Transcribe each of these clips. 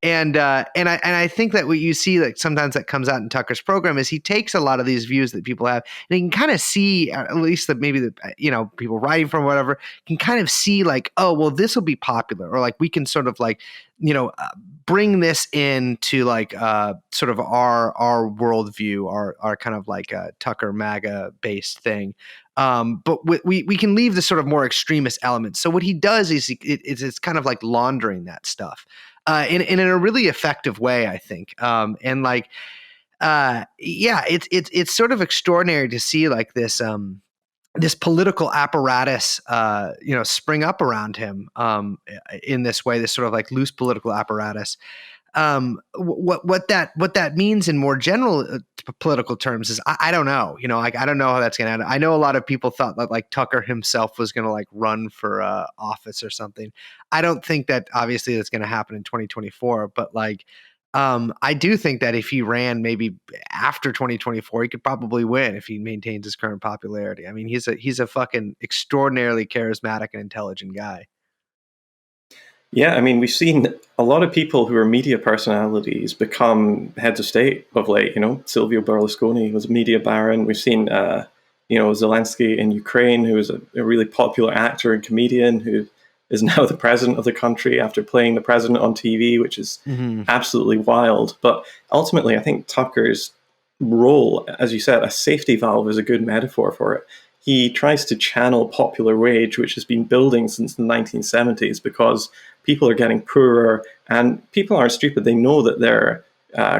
And I think that what you see, like sometimes that comes out in Tucker's program, is he takes a lot of these views that people have, and he can kind of see, at least that maybe the people writing from whatever can kind of see like, oh well, this will be popular, or like we can sort of like bring this into like sort of our worldview, our kind of like Tucker MAGA based thing. But we can leave the sort of more extremist elements. So what he does is it's kind of like laundering that stuff in a really effective way, I think. And like, it's sort of extraordinary to see like this political apparatus, spring up around him in this way, this sort of like loose political apparatus. What that means in more general political terms is I don't know. I don't know how that's going to end. I know a lot of people thought that like Tucker himself was going to like run for office or something. I don't think that obviously that's going to happen in 2024, but like I do think that if he ran maybe after 2024, he could probably win if he maintains his current popularity. I mean, he's a fucking extraordinarily charismatic and intelligent guy. Yeah, I mean, we've seen a lot of people who are media personalities become heads of state of late. Silvio Berlusconi was a media baron. We've seen, Zelensky in Ukraine, who is a really popular actor and comedian who is now the president of the country after playing the president on TV, which is absolutely wild. But ultimately, I think Tucker's role, as you said, a safety valve is a good metaphor for it. He tries to channel popular rage, which has been building since the 1970s, because people are getting poorer and people aren't stupid. They know that their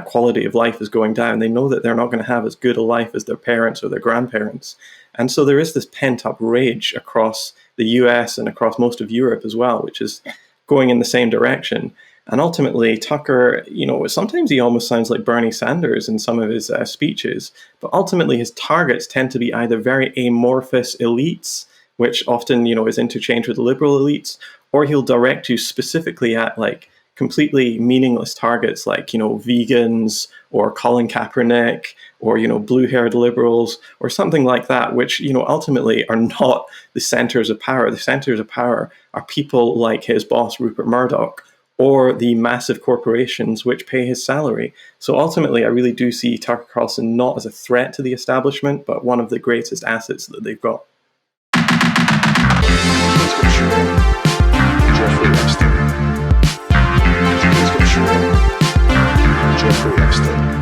quality of life is going down. They know that they're not going to have as good a life as their parents or their grandparents. And so there is this pent-up rage across the US and across most of Europe as well, which is going in the same direction. And ultimately, Tucker, sometimes he almost sounds like Bernie Sanders in some of his speeches, but ultimately his targets tend to be either very amorphous elites, which often, is interchanged with liberal elites, or he'll direct you specifically at like completely meaningless targets like, vegans or Colin Kaepernick or, blue-haired liberals or something like that, which, ultimately are not the centers of power. The centers of power are people like his boss, Rupert Murdoch, or the massive corporations which pay his salary. So ultimately, I really do see Tucker Carlson not as a threat to the establishment, but one of the greatest assets that they've got. Jeffrey Epstein.